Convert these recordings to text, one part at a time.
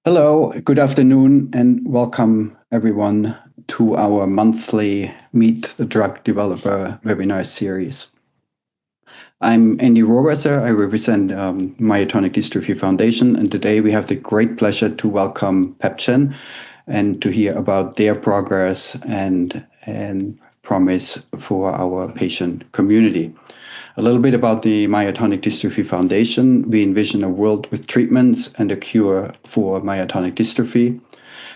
Hello, good afternoon, and welcome everyone to our monthly Meet the Drug Developer webinar series. I'm Andy Rochester. I represent Myotonic Dystrophy Foundation, and today we have the great pleasure to welcome PepGen and to hear about their progress and promise for our patient community. A little bit about the Myotonic Dystrophy Foundation. We envision a world with treatments and a cure for myotonic dystrophy.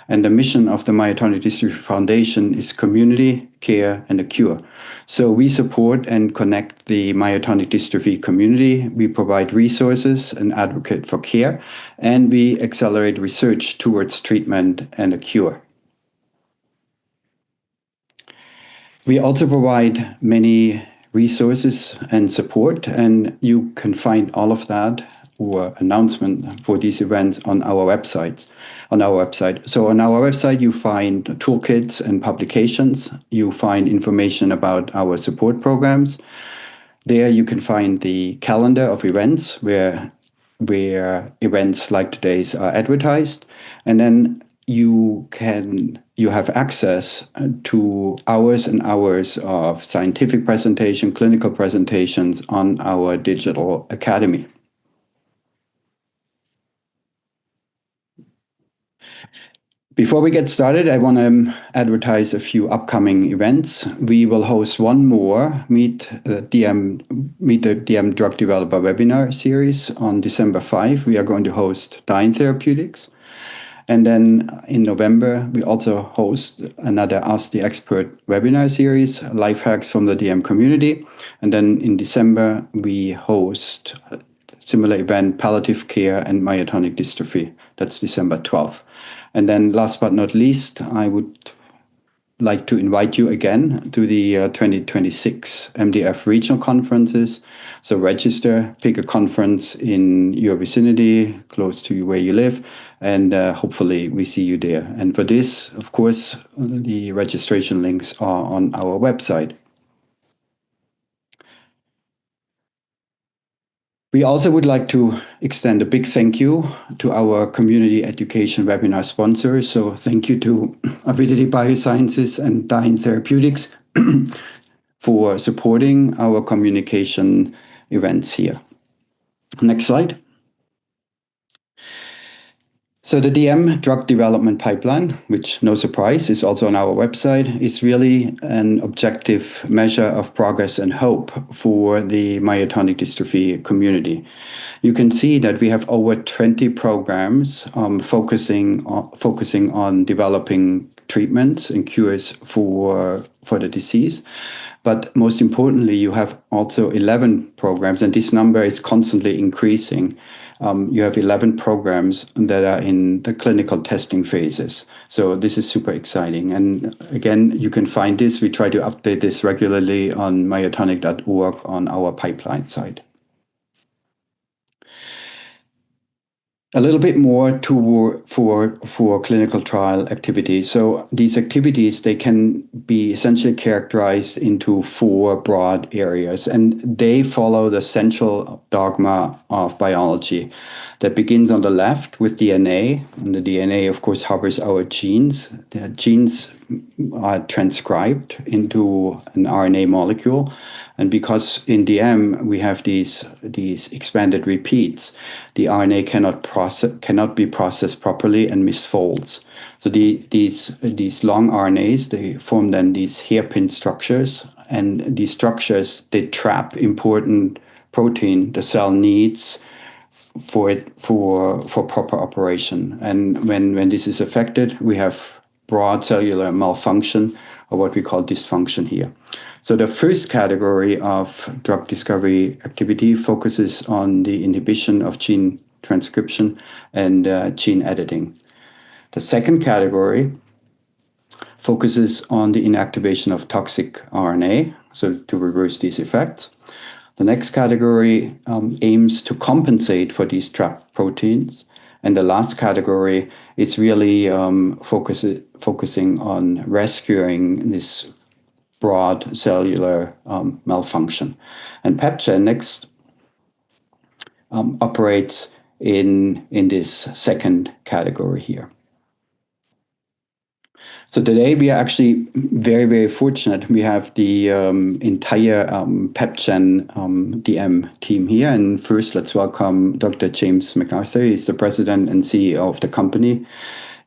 And the mission of the Myotonic Dystrophy Foundation is community, care, and a cure. So we support and connect the myotonic dystrophy community. We provide resources and advocate for care, and we accelerate research towards treatment and a cure. We also provide many resources and support, and you can find all of that or announcement for these events on our website. So on our website, you find toolkits and publications. You find information about our support programs. There you can find the calendar of events where events like today's are advertised, and then you have access to hours and hours of scientific presentation, clinical presentations on our digital academy. Before we get started, I want to advertise a few upcoming events. We will host one more Meet the DM Drug Developer webinar series on December 5. We are going to host Dyne Therapeutics. And then in November, we also host another Ask the Expert webinar series, Life Hacks from the DM community. And then in December, we host a similar event, Palliative Care and Myotonic Dystrophy. That's December 12th. And then last but not least, I would like to invite you again to the 2026 MDF regional conferences. So register, pick a conference in your vicinity, close to where you live, and hopefully we see you there. And for this, of course, the registration links are on our website. We also would like to extend a big thank you to our community education webinar sponsors. So thank you to Avidity Biosciences and Dyne Therapeutics for supporting our communication events here. Next slide. So the DM drug development pipeline, which no surprise is also on our website, is really an objective measure of progress and hope for the myotonic dystrophy community. You can see that we have over 20 programs focusing on developing treatments and cures for the disease. But most importantly, you have also 11 programs, and this number is constantly increasing. You have 11 programs that are in the clinical testing phases. So this is super exciting. And again, you can find this. We try to update this regularly on myotonic.org on our pipeline site. A little bit more for clinical trial activities. So these activities, they can be essentially characterized into 4 broad areas, and they follow the central dogma of biology that begins on the left with DNA. And the DNA, of course, harbors our genes. The genes are transcribed into an RNA molecule. And because in DM we have these expanded repeats, the RNA cannot be processed properly and misfolds. So these long RNAs, they form then these hairpin structures, and these structures, they trap important protein the cell needs for proper operation. And when this is affected, we have broad cellular malfunction, or what we call dysfunction here. So the first category of drug discovery activity focuses on the inhibition of gene transcription and gene editing. The second category focuses on the inactivation of toxic RNA, so to reverse these effects. The next category aims to compensate for these trapped proteins. And the last category is really focusing on rescuing this broad cellular malfunction. And PepGen next operates in this second category here. So today we are actually very, very fortunate. We have the entire PepGen DM team here. And first, let's welcome Dr. James McArthur. He's the president and CEO of the company.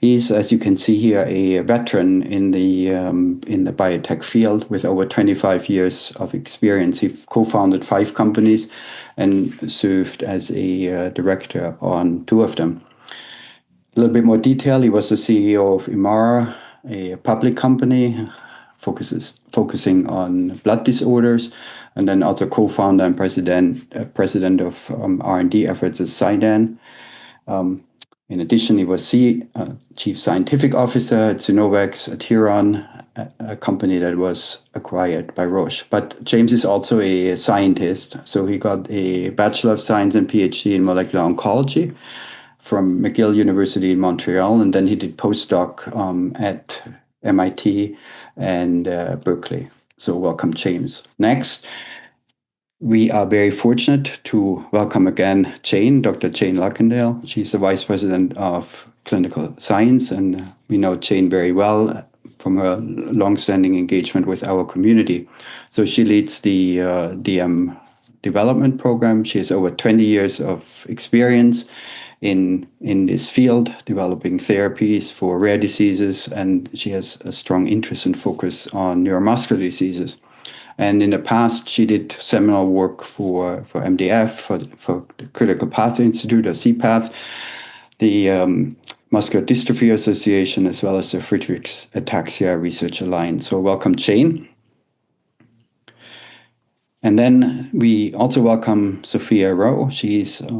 He's, as you can see here, a veteran in the biotech field with over 25 years of experience. He co-founded 5 companies and served as a director on 2 of them. A little bit more detail, he was the CEO of Imara, a public company focusing on blood disorders, and then also co-founder and president of R&D efforts at Cydan. In addition, he was Chief Scientific Officer at Synovax at Huron, a company that was acquired by Roche. But James is also a scientist, so he got a Bachelor of Science and PhD in molecular oncology from McGill University in Montreal, and then he did postdoc at MIT and Berkeley. So welcome, James. Next, we are very fortunate to welcome again Dr. Jane Larkindale. She's the Vice President of Clinical Science, and we know Jane very well from her long-standing engagement with our community. So she leads the DM development program. She has over 20 years of experience in this field, developing therapies for rare diseases, and she has a strong interest and focus on neuromuscular diseases. And in the past, she did seminal work for MDF, for the Critical Path Institute, or CPATH, the Muscular Dystrophy Association, as well as the Friedreich's Ataxia Research Alliance. So welcome, Jane. And then we also welcome Sophia Rowe. She's a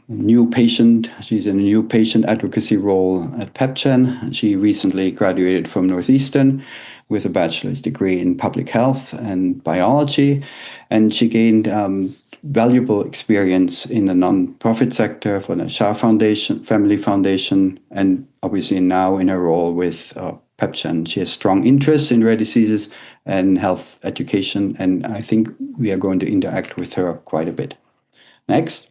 new patient. She's in a new patient advocacy role at PepGen. She recently graduated from Northeastern with a bachelor's degree in public health and biology. And she gained valuable experience in the nonprofit sector for the Shah Foundation, Family Foundation, and obviously now in her role with PepGen. She has strong interest in rare diseases and health education, and I think we are going to interact with her quite a bit. Next.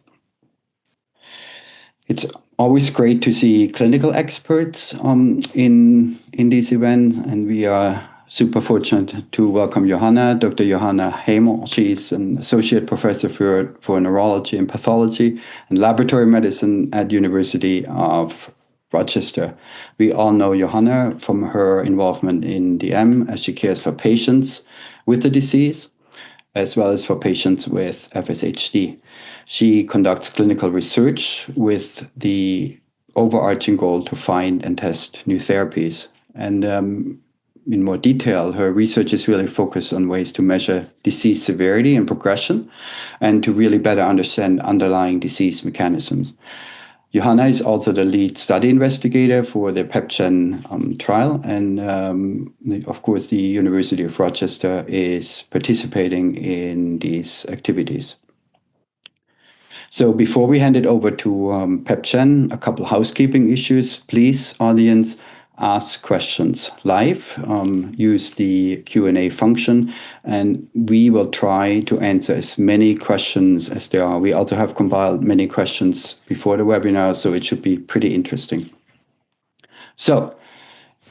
It's always great to see clinical experts in these events, and we are super fortunate to welcome Johanna, Dr. Johanna Hamel. She's an associate professor for neurology and pathology and laboratory medicine at University of Rochester. We all know Johanna from her involvement in DM, as she cares for patients with the disease, as well as for patients with FSHD. She conducts clinical research with the overarching goal to find and test new therapies. And in more detail, her research is really focused on ways to measure disease severity and progression, and to really better understand underlying disease mechanisms. Johanna is also the lead study investigator for the PepGen trial, and of course the University of Rochester is participating in these activities. So before we hand it over to PepGen, a couple housekeeping issues. Please, audience, ask questions live. Use the Q&A function, and we will try to answer as many questions as there are. We also have compiled many questions before the webinar, so it should be pretty interesting. So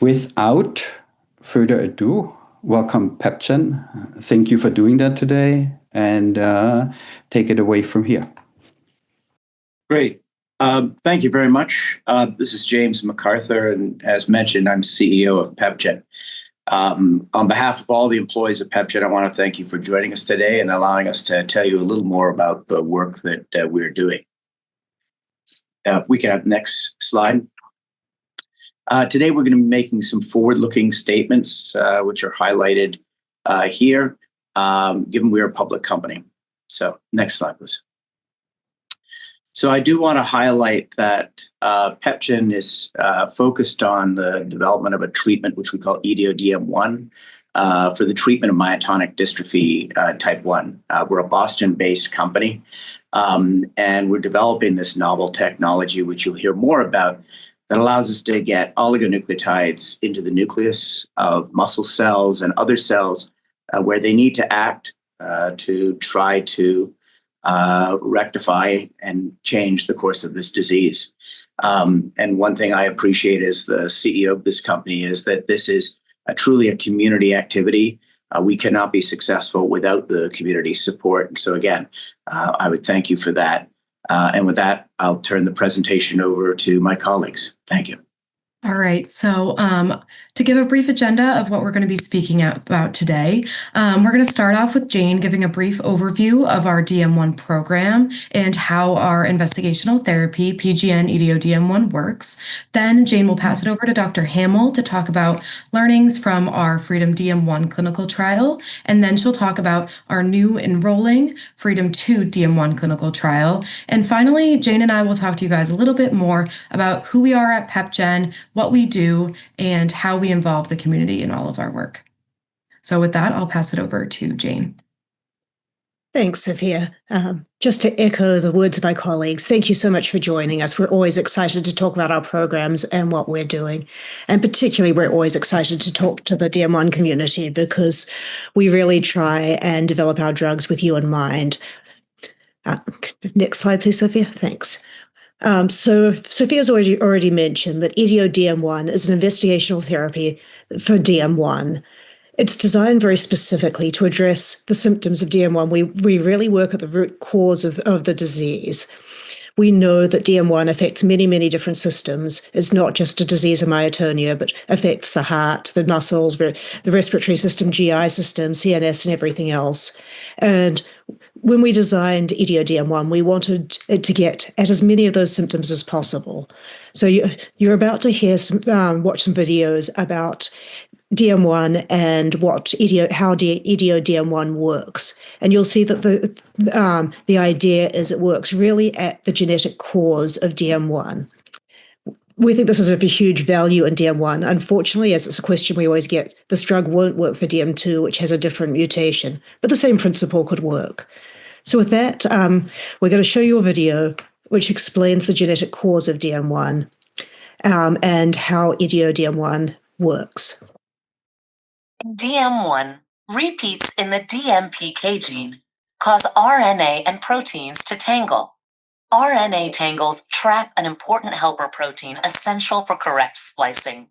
without further ado, welcome PepGen. Thank you for doing that today, and take it away from here. Great. Thank you very much. This is James McArthur, and as mentioned, I'm CEO of PepGen. On behalf of all the employees of PepGen, I want to thank you for joining us today and allowing us to tell you a little more about the work that we're doing. We can have next slide. Today, we're going to be making some forward-looking statements, which are highlighted here, given we're a public company. So next slide, please. So I do want to highlight that PepGen is focused on the development of a treatment which we call EDO-DM1 for the treatment of myotonic dystrophy type 1. We're a Boston-based company, and we're developing this novel technology, which you'll hear more about, that allows us to get oligonucleotides into the nucleus of muscle cells and other cells where they need to act to try to rectify and change the course of this disease. And one thing I appreciate as the CEO of this company is that this is truly a community activity. We cannot be successful without the community support. And so again, I would thank you for that. And with that, I'll turn the presentation over to my colleagues. Thank you. All right, so to give a brief agenda of what we're going to be speaking about today, we're going to start off with Jane giving a brief overview of our DM1 program and how our investigational therapy, PGN EDO DM1, works. Then Jane will pass it over to Dr. Hamel to talk about learnings from our Freedom DM1 clinical trial, and then she'll talk about our new enrolling Freedom 2 DM1 clinical trial. And finally, Jane and I will talk to you guys a little bit more about who we are at PepGen, what we do, and how we involve the community in all of our work. So with that, I'll pass it over to Jane. Thanks, Sophia. Just to echo the words of my colleagues, thank you so much for joining us. We're always excited to talk about our programs and what we're doing. And particularly, we're always excited to talk to the DM1 community because we really try and develop our drugs with you in mind. Next slide, please, Sophia. Thanks. So Sophia's already mentioned that EDO DM1 is an investigational therapy for DM1. It's designed very specifically to address the symptoms of DM1. We really work at the root cause of the disease. We know that DM1 affects many, many different systems. It's not just a disease of myotonia, but affects the heart, the muscles, the respiratory system, GI system, CNS, and everything else. And when we designed EDO DM1, we wanted it to get at as many of those symptoms as possible. So you're about to hear watch some videos about DM1 and how EDO DM1 works. And you'll see that the idea is it works really at the genetic cause of DM1. We think this is of a huge value in DM1. Unfortunately, as it's a question we always get, this drug won't work for DM2, which has a different mutation, but the same principle could work. So with that, we're going to show you a video which explains the genetic cause of DM1 and how EDO DM1 works. DM1 repeats in the DMPK gene cause RNA and proteins to tangle. RNA tangles trap an important helper protein essential for correct splicing.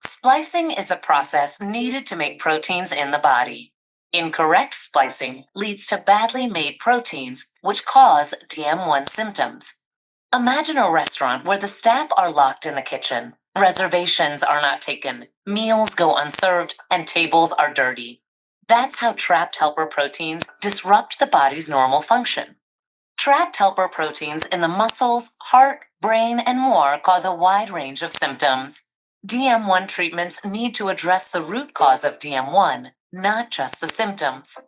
Splicing is a process needed to make proteins in the body. Incorrect splicing leads to badly made proteins, which cause DM1 symptoms. Imagine a restaurant where the staff are locked in the kitchen, reservations are not taken, meals go unserved, and tables are dirty. That's how trapped helper proteins disrupt the body's normal function. Trapped helper proteins in the muscles, heart, brain, and more cause a wide range of symptoms. DM1 treatments need to address the root cause of DM1, not just the symptoms.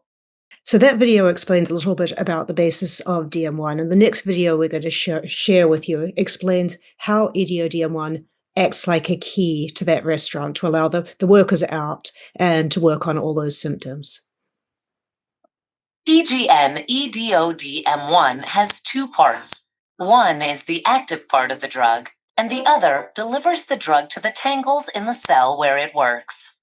So that video explains a little bit about the basis of DM1, and the next video we're going to share with you explains how EDO DM1 acts like a key to that restaurant to allow the workers out and to work on all those symptoms. PGN EDO DM1 has two parts. One is the active part of the drug, and the other delivers the drug to the tangles in the cell where it works.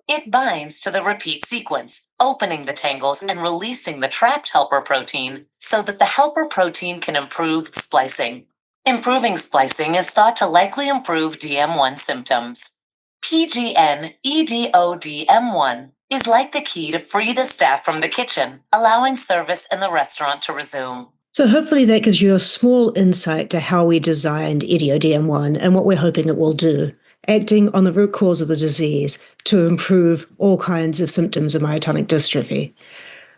It binds to the repeat sequence, opening the tangles and releasing the trapped helper protein so that the helper protein can improve splicing. Improving splicing is thought to likely improve DM1 symptoms. PGN EDO DM1 is like the key to free the staff from the kitchen, allowing service in the restaurant to resume. So hopefully that gives you a small insight to how we designed EDO DM1 and what we're hoping it will do, acting on the root cause of the disease to improve all kinds of symptoms of myotonic dystrophy.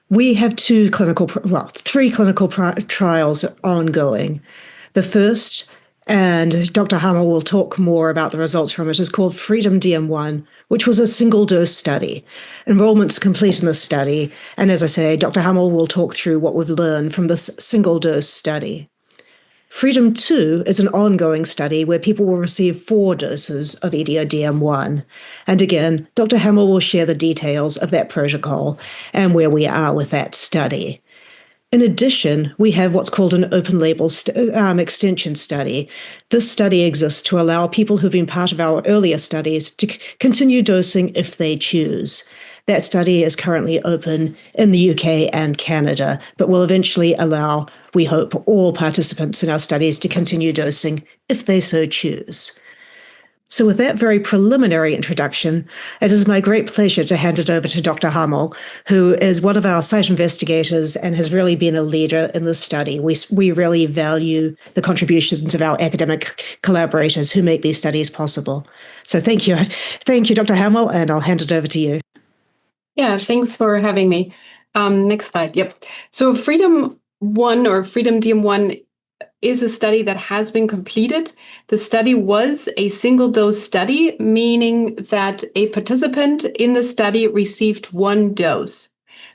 We have three clinical trials ongoing. The first, and Dr. Hamel will talk more about the results from it, is called Freedom DM1, which was a single-dose study. Enrollment's complete in this study, and as I say, Dr. Hamel will talk through what we've learned from this single-dose study. Freedom 2 is an ongoing study where people will receive 4 doses of EDO DM1. And again, Dr. Hamel will share the details of that protocol and where we are with that study. In addition, we have what's called an open-label extension study. This study exists to allow people who've been part of our earlier studies to continue dosing if they choose. That study is currently open in the UK and Canada, but will eventually allow, we hope, all participants in our studies to continue dosing if they so choose. So with that very preliminary introduction, it is my great pleasure to hand it over to Dr. Hamel, who is one of our site investigators and has really been a leader in this study. We really value the contributions of our academic collaborators who make these studies possible. So thank you. Thank you, Dr. Hamel, and I'll hand it over to you. Yeah, thanks for having me. Next slide. Yep. So Freedom 1 or Freedom DM1 is a study that has been completed. The study was a single dose study, meaning that a participant in the study received one dose.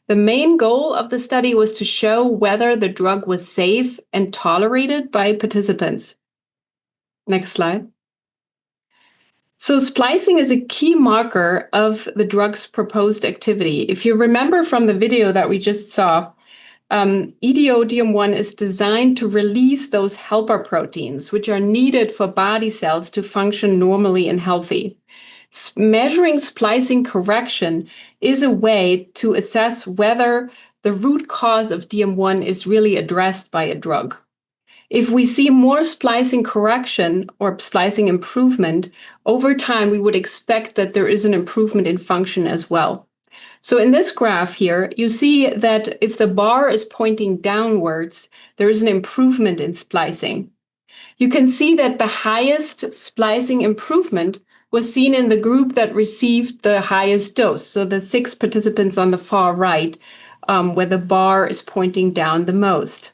The main goal of the study was to show whether the drug was safe and tolerated by participants. Next slide. So splicing is a key marker of the drug's proposed activity. If you remember from the video that we just saw, EDO-DM1 is designed to release those helper proteins, which are needed for body cells to function normally and healthy. Measuring splicing correction is a way to assess whether the root cause of DM1 is really addressed by a drug. If we see more splicing correction or splicing improvement, over time we would expect that there is an improvement in function as well. So in this graph here, you see that if the bar is pointing downwards, there is an improvement in splicing. You can see that the highest splicing improvement was seen in the group that received the highest dose. So the 6 participants on the far right, where the bar is pointing down the most.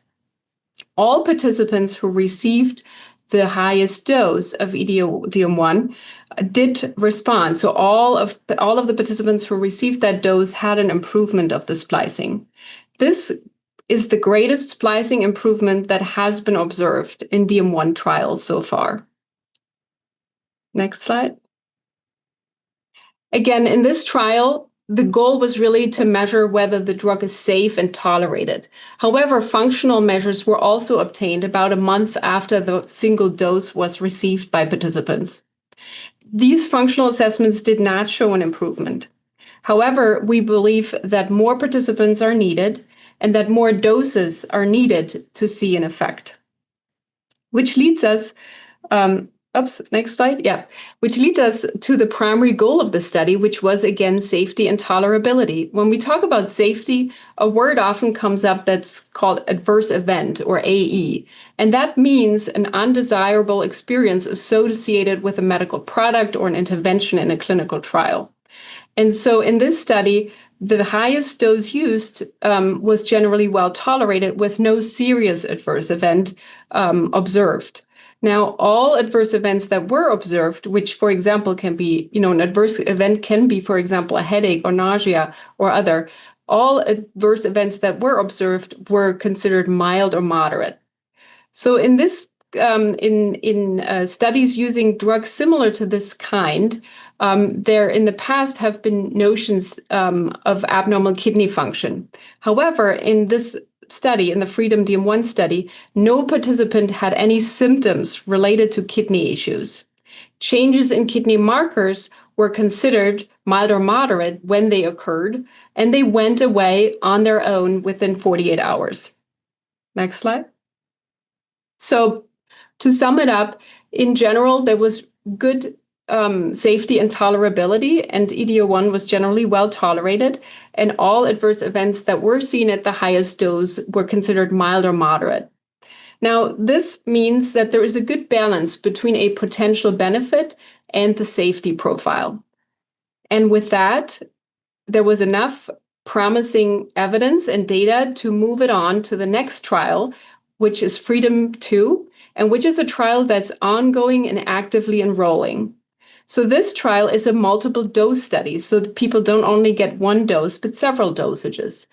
All participants who received the highest dose of EDO-DM1 did respond. So all of the participants who received that dose had an improvement of the splicing. This is the greatest splicing improvement that has been observed in DM1 trials so far. Next slide. Again, in this trial, the goal was really to measure whether the drug is safe and tolerated. However, functional measures were also obtained about a month after the single dose was received by participants. These functional assessments did not show an improvement. However, we believe that more participants are needed and that more doses are needed to see an effect. Which leads us next slide. Yeah, which leads us to the primary goal of the study, which was, again, safety and tolerability. When we talk about safety, a word often comes up that's called adverse event, or AE. And that means an undesirable experience associated with a medical product or an intervention in a clinical trial. And so in this study, the highest dose used was generally well tolerated with no serious adverse event observed. Now, all adverse events that were observed, which, for example, can be, an adverse event can be, for example, a headache or nausea or other, all adverse events that were observed were considered mild or moderate. So in this, in studies using drugs similar to this kind, there in the past have been notions of abnormal kidney function. However, in this study, in the Freedom DM1 study, no participant had any symptoms related to kidney issues. Changes in kidney markers were considered mild or moderate when they occurred, and they went away on their own within 48 hours. Next slide. So to sum it up, in general, there was good safety and tolerability, and EDO1 was generally well tolerated, and all adverse events that were seen at the highest dose were considered mild or moderate. Now, this means that there is a good balance between a potential benefit and the safety profile. And with that, there was enough promising evidence and data to move it on to the next trial, which is Freedom 2, and which is a trial that's ongoing and actively enrolling. So this trial is a multiple dose study, so that people don't only get one dose, but several dosages.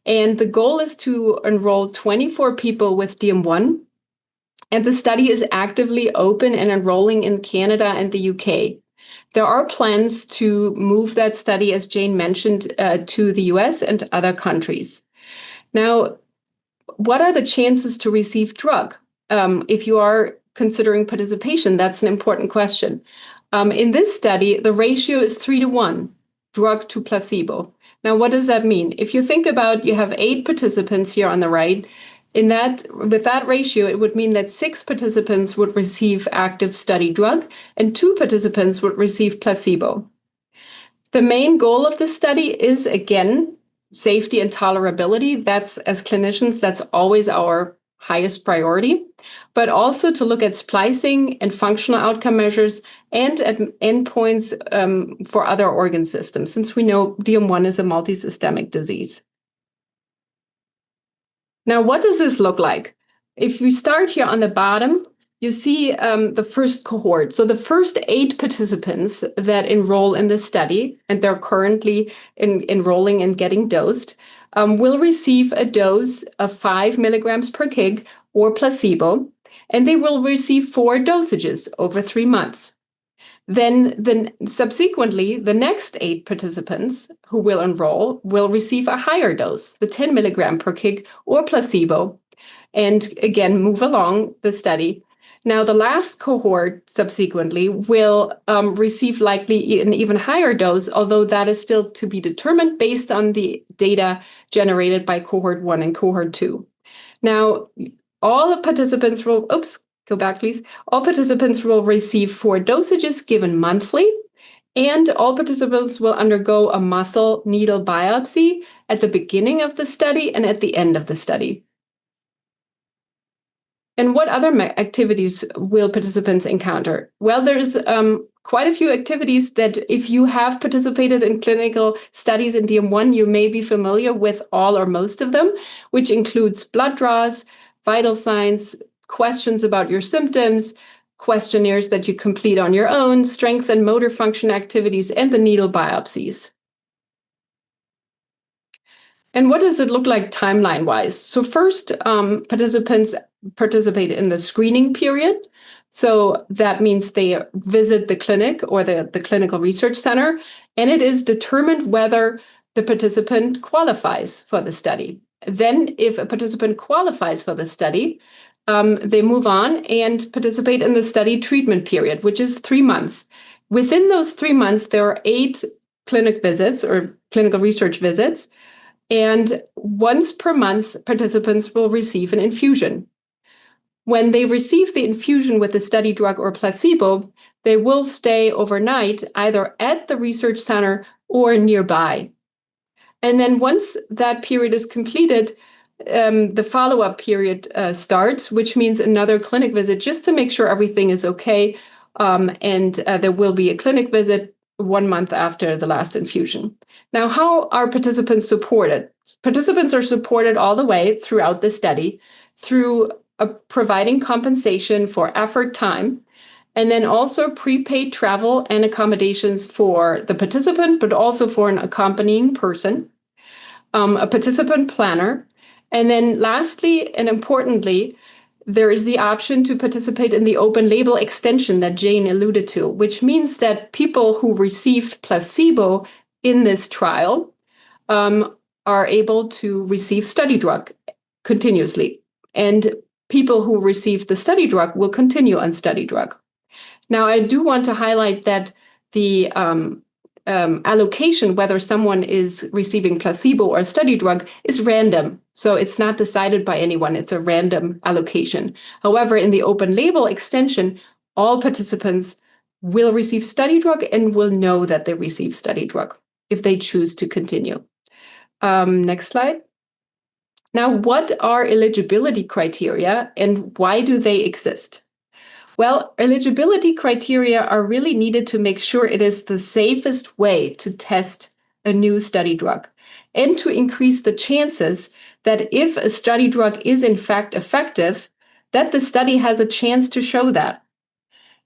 And the goal is to enroll 24 people with DM1. And the study is actively open and enrolling in Canada and the UK. There are plans to move that study, as Jane mentioned, to the US and other countries. Now, what are the chances to receive drug? If you are considering participation, that's an important question. In this study, the ratio is 3 to 1. drug to placebo. Now, what does that mean? If you think about, you have 8 participants here on the right, with that ratio, it would mean that 6 participants would receive active study drug and 2 participants would receive placebo. The main goal of this study is, again, safety and tolerability. That's, as clinicians, that's always our highest priority, but also to look at splicing and functional outcome measures and at endpoints for other organ systems, since we know DM1 is a multisystemic disease. Now, what does this look like? If we start here on the bottom, you see the first cohort. So the first 8 participants that enroll in this study, and they're currently enrolling and getting dosed, will receive a dose of 5 milligrams per kg or placebo, and they will receive 4 dosages over 3 months. Then subsequently, the next 8 participants who will enroll will receive a higher dose, the 10 milligram per kg or placebo, and again, move along the study. Now, the last cohort subsequently will receive likely an even higher dose, although that is still to be determined based on the data generated by cohort 1 and cohort 2. Now, all participants will, go back, please. All participants will receive 4 dosages given monthly, and all participants will undergo a muscle needle biopsy at the beginning of the study and at the end of the study. And what other activities will participants encounter? Well, there's quite a few activities that if you have participated in clinical studies in DM1, you may be familiar with all or most of them, which includes blood draws, vital signs, questions about your symptoms, questionnaires that you complete on your own, strength and motor function activities, and the needle biopsies. And what does it look like timeline-wise? So first, participants participate in the screening period. So that means they visit the clinic or the clinical research center, and it is determined whether the participant qualifies for the study. Then if a participant qualifies for the study, they move on and participate in the study treatment period, which is 3 months. Within those 3 months, there are 8 clinic visits or clinical research visits, and once per month, participants will receive an infusion. When they receive the infusion with the study drug or placebo, they will stay overnight either at the research center or nearby. And then once that period is completed, the follow-up period starts, which means another clinic visit just to make sure everything is okay. And there will be a clinic visit 1 month after the last infusion. Now, how are participants supported? Participants are supported all the way throughout the study through providing compensation for effort time, and then also prepaid travel and accommodations for the participant, but also for an accompanying person, a participant planner. And then lastly, and importantly, there is the option to participate in the open label extension that Jane alluded to, which means that people who received placebo in this trial are able to receive study drug continuously. And people who receive the study drug will continue on study drug. Now, I do want to highlight that the allocation, whether someone is receiving placebo or study drug, is random. So it's not decided by anyone. It's a random allocation. However, in the open label extension, all participants will receive study drug and will know that they receive study drug if they choose to continue. Next slide. Now, what are eligibility criteria and why do they exist? Well, eligibility criteria are really needed to make sure it is the safest way to test a new study drug and to increase the chances that if a study drug is in fact effective, that the study has a chance to show that.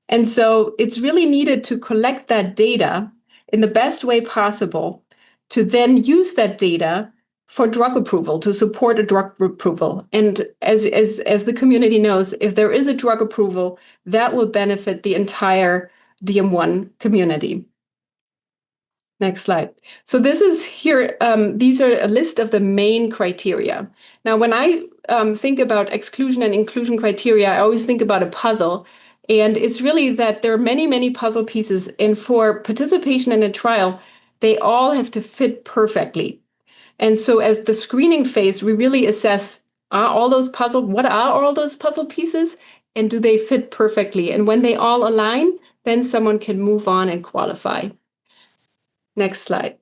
And so it's really needed to collect that data in the best way possible to then use that data for drug approval, to support a drug approval. And as the community knows, if there is a drug approval, that will benefit the entire DM1 community. Next slide. So this is here, these are a list of the main criteria. Now, when I think about exclusion and inclusion criteria, I always think about a puzzle. And it's really that there are many, many puzzle pieces. And for participation in a trial, they all have to fit perfectly. And so as the screening phase, we really assess, what are all those puzzle pieces, and do they fit perfectly? And when they all align, then someone can move on and qualify. Next slide.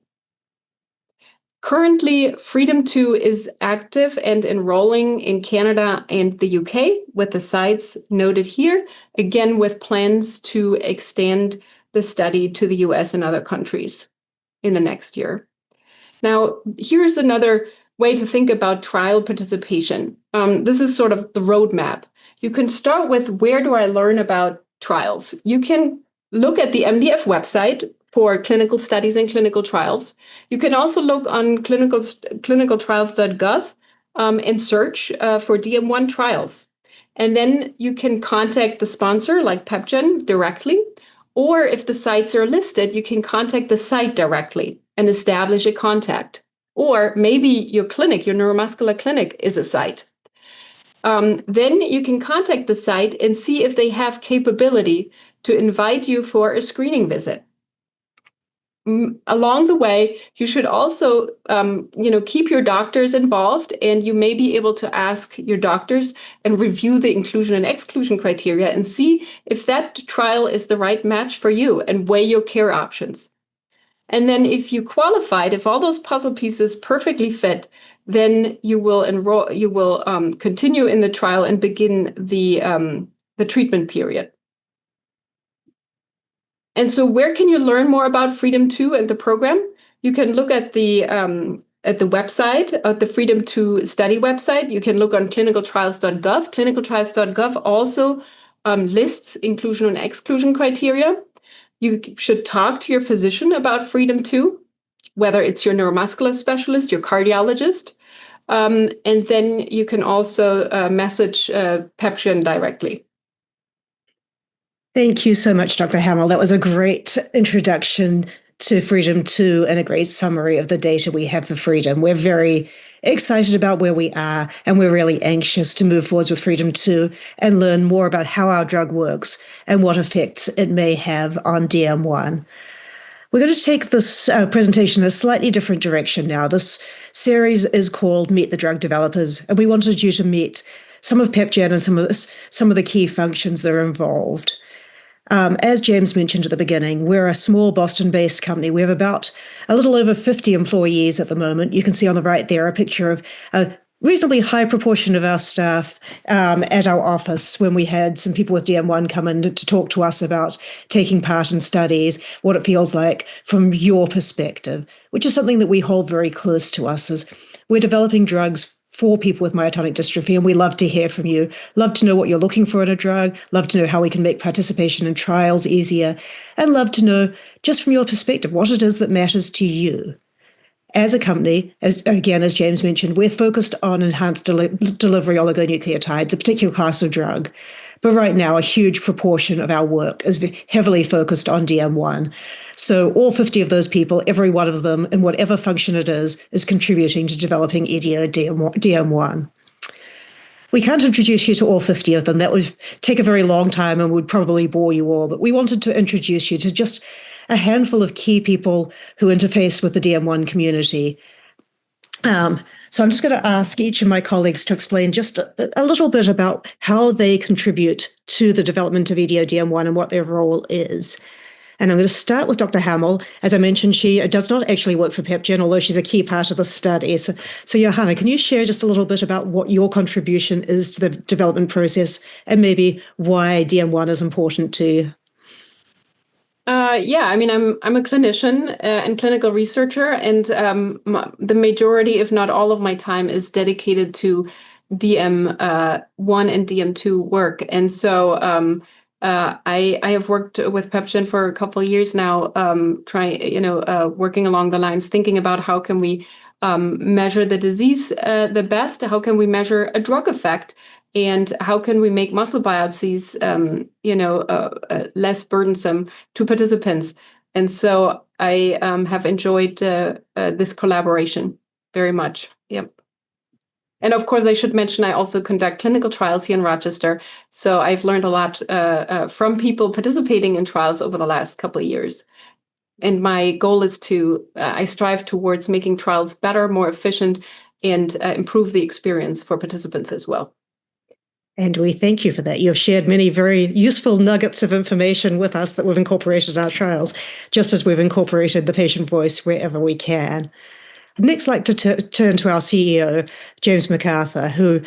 Currently, Freedom 2 is active and enrolling in Canada and the UK, with the sites noted here, again with plans to extend the study to the US and other countries in the next year. Now, here's another way to think about trial participation. This is sort of the roadmap. You can start with, where do I learn about trials? You can look at the MDF website for clinical studies and clinical trials. You can also look on clinicaltrials.gov and search for DM1 trials. And then you can contact the sponsor, like PepGen, directly. Or if the sites are listed, you can contact the site directly and establish a contact. Or maybe your clinic, your neuromuscular clinic, is a site. Then you can contact the site and see if they have capability to invite you for a screening visit. Along the way, you should also, keep your doctors involved, and you may be able to ask your doctors and review the inclusion and exclusion criteria and see if that trial is the right match for you and weigh your care options. And then if you qualified, if all those puzzle pieces perfectly fit, then you will continue in the trial and begin the treatment period. And so where can you learn more about Freedom 2 and the program? You can look at the website, at the Freedom 2 study website. You can look on clinicaltrials.gov. Clinicaltrials.gov also lists inclusion and exclusion criteria. You should talk to your physician about Freedom 2, whether it's your neuromuscular specialist, your cardiologist. And then you can also message PepGen directly. Thank you so much, Dr. Hamel. That was a great introduction to Freedom 2 and a great summary of the data we have for Freedom. We're very excited about where we are, and we're really anxious to move forwards with Freedom 2 and learn more about how our drug works and what effects it may have on DM1. We're going to take this presentation in a slightly different direction now. This series is called Meet the Drug Developers, and we wanted you to meet some of PepGen and some of the key functions that are involved. As James mentioned at the beginning, we're a small Boston-based company. We have about a little over 50 employees at the moment. You can see on the right there a picture of a reasonably high proportion of our staff at our office when we had some people with DM1 come in to talk to us about taking part in studies, what it feels like from your perspective, which is something that we hold very close to us. As we're developing drugs for people with myotonic dystrophy, and we love to hear from you. Love to know what you're looking for in a drug, love to know how we can make participation in trials easier, and love to know, just from your perspective, what it is that matters to you. As a company, as James mentioned, we're focused on enhanced delivery oligonucleotides, a particular class of drug. But right now, a huge proportion of our work is heavily focused on DM1. So all 50 of those people, every one of them, in whatever function it is contributing to developing EDO DM1. We can't introduce you to all 50 of them. That would take a very long time and would probably bore you all. But we wanted to introduce you to just a handful of key people who interface with the DM1 community. So I'm just going to ask each of my colleagues to explain just a little bit about how they contribute to the development of EDO DM1 and what their role is. And I'm going to start with Dr. Hamel. As I mentioned, she does not actually work for PepGen, although she's a key part of the study. So Johanna, can you share just a little bit about what your contribution is to the development process and maybe why DM1 is important to you? I'm a clinician and clinical researcher, and the majority, if not all of my time, is dedicated to DM1 and DM2 work. And so I have worked with PepGen for a couple of years now, working along the lines, thinking about how can we measure the disease the best, how can we measure a drug effect, and how can we make muscle biopsies, less burdensome to participants? And so I have enjoyed this collaboration very much. Yep. And of course, I should mention I also conduct clinical trials here in Rochester. So I've learned a lot from people participating in trials over the last couple of years. And my goal is I strive towards making trials better, more efficient, and improve the experience for participants as well. And we thank you for that. You have shared many very useful nuggets of information with us that we've incorporated in our trials, just as we've incorporated the patient voice wherever we can. I'd next like to turn to our CEO, James McArthur, who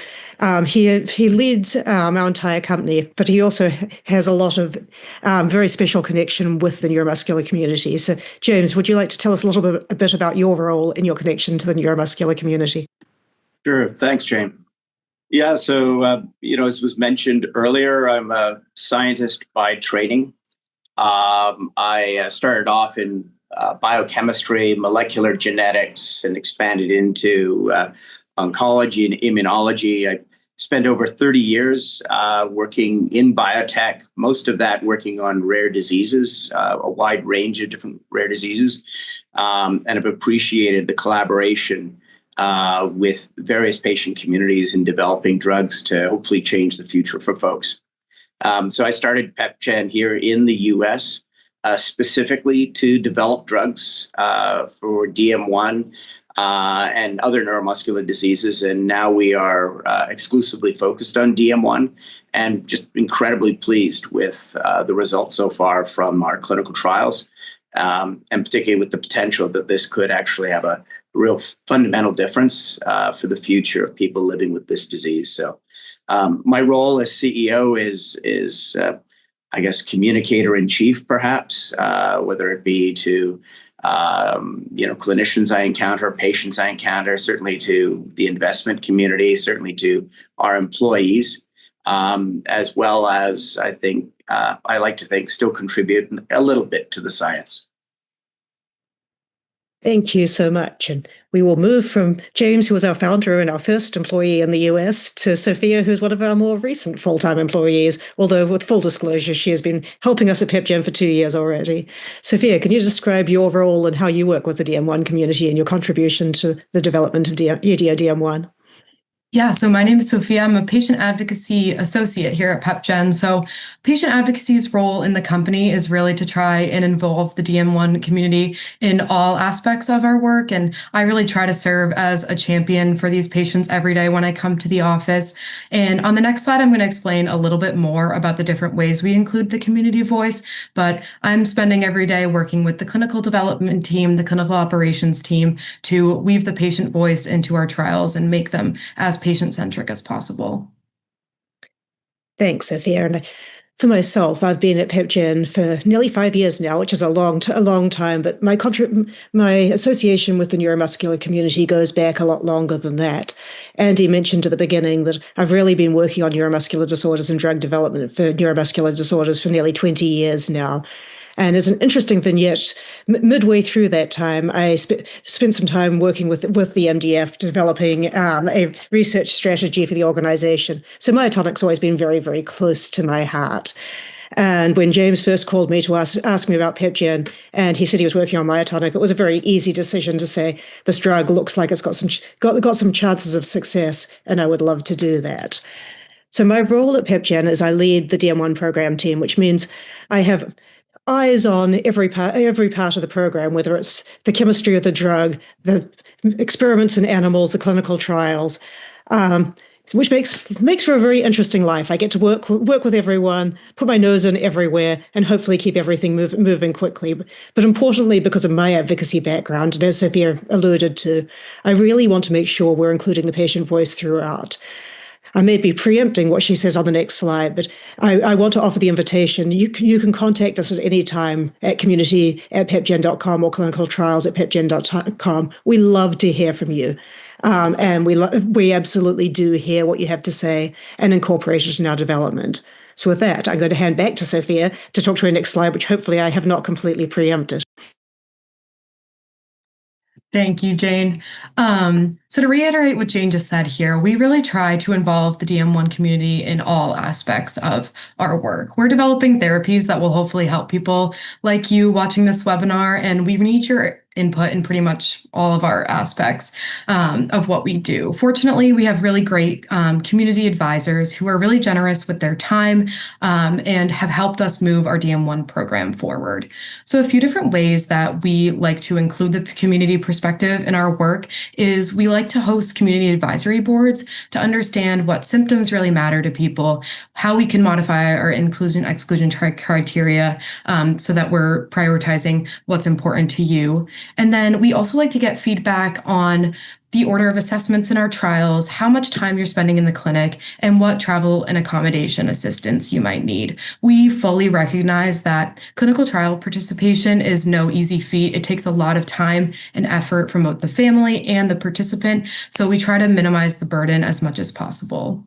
he leads our entire company, but he also has a lot of very special connection with the neuromuscular community. So, James, would you like to tell us a bit about your role in your connection to the neuromuscular community? Sure. Thanks, Jane. Yeah, so, as was mentioned earlier, I'm a scientist by training. I started off in biochemistry, molecular genetics, and expanded into oncology and immunology. I spent over 30 years working in biotech, most of that working on rare diseases, a wide range of different rare diseases, and have appreciated the collaboration with various patient communities in developing drugs to hopefully change the future for folks. So I started PepGen here in the US, specifically to develop drugs for DM1 and other neuromuscular diseases. And now we are exclusively focused on DM1 and just incredibly pleased with the results so far from our clinical trials, and particularly with the potential that this could actually have a real fundamental difference for the future of people living with this disease. So my role as CEO is I guess, communicator in chief, perhaps, whether it be to, clinicians I encounter, patients I encounter, certainly to the investment community, certainly to our employees, as well as I like to think still contribute a little bit to the science. Thank you so much. And we will move from James, who was our founder and our first employee in the US, to Sophia, who's one of our more recent full-time employees, although with full disclosure, she has been helping us at PepGen for 2 years already. Sophia, can you describe your role and how you work with the DM1 community and your contribution to the development of DM1? Yeah, so my name is Sophia. I'm a patient advocacy associate here at PepGen. So patient advocacy's role in the company is really to try and involve the DM1 community in all aspects of our work. And I really try to serve as a champion for these patients every day when I come to the office. And on the next slide, I'm going to explain a little bit more about the different ways we include the community voice. But I'm spending every day working with the clinical development team, the clinical operations team, to weave the patient voice into our trials and make them as patient-centric as possible. Thanks, Sophia. And for myself, I've been at PepGen for nearly 5 years now, which is a long time, but my association with the neuromuscular community goes back a lot longer than that. Andy mentioned at the beginning that I've really been working on neuromuscular disorders and drug development for neuromuscular disorders for nearly 20 years now. And as an interesting vignette, midway through that time, I spent some time working with the MDF, developing a research strategy for the organization. So Myotonic's always been very, very close to my heart. And when James first called me to ask me about PepGen, and he said he was working on Myotonic, it was a very easy decision to say, this drug looks like it's got some chances of success, and I would love to do that. So my role at PepGen is I lead the DM1 program team, which means I have eyes on every part of the program, whether it's the chemistry of the drug, the experiments in animals, the clinical trials, which makes for a very interesting life. I get to work with everyone, put my nose in everywhere, and hopefully keep everything moving quickly. But importantly, because of my advocacy background, and as Sophia alluded to, I really want to make sure we're including the patient voice throughout. I may be preempting what she says on the next slide, but I want to offer the invitation. You can contact us at any time at community@pepgen.com or clinicaltrials@pepgen.com. We love to hear from you. And we absolutely do hear what you have to say and incorporate it in our development. So with that, I'm going to hand back to Sophia to talk to her next slide, which hopefully I have not completely preempted. Thank you, Jane. So to reiterate what Jane just said here, we really try to involve the DM1 community in all aspects of our work. We're developing therapies that will hopefully help people like you watching this webinar, and we need your input in pretty much all of our aspects of what we do. Fortunately, we have really great community advisors who are really generous with their time and have helped us move our DM1 program forward. So a few different ways that we like to include the community perspective in our work is we like to host community advisory boards to understand what symptoms really matter to people, how we can modify our inclusion-exclusion criteria so that we're prioritizing what's important to you. And then we also like to get feedback on the order of assessments in our trials, how much time you're spending in the clinic, and what travel and accommodation assistance you might need. We fully recognize that clinical trial participation is no easy feat. It takes a lot of time and effort from both the family and the participant, so we try to minimize the burden as much as possible.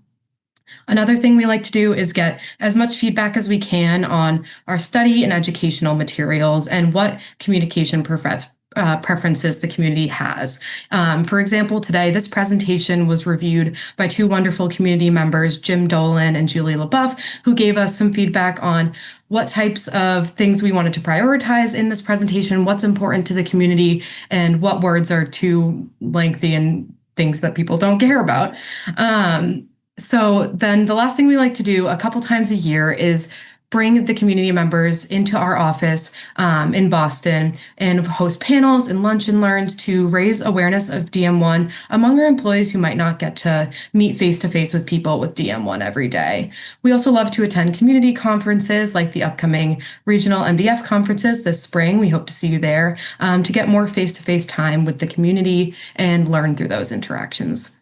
Another thing we like to do is get as much feedback as we can on our study and educational materials and what communication preferences the community has. For example, today, this presentation was reviewed by two wonderful community members, Jim Dolan and Julie LaBeouf, who gave us some feedback on what types of things we wanted to prioritize in this presentation, what's important to the community, and what words are too lengthy and things that people don't care about. So then the last thing we like to do a couple times a year is bring the community members into our office in Boston and host panels and lunch and learns to raise awareness of DM1 among our employees who might not get to meet face-to-face with people with DM1 every day. We also love to attend community conferences like the upcoming regional MDF conferences this spring. We hope to see you there to get more face-to-face time with the community and learn through those interactions.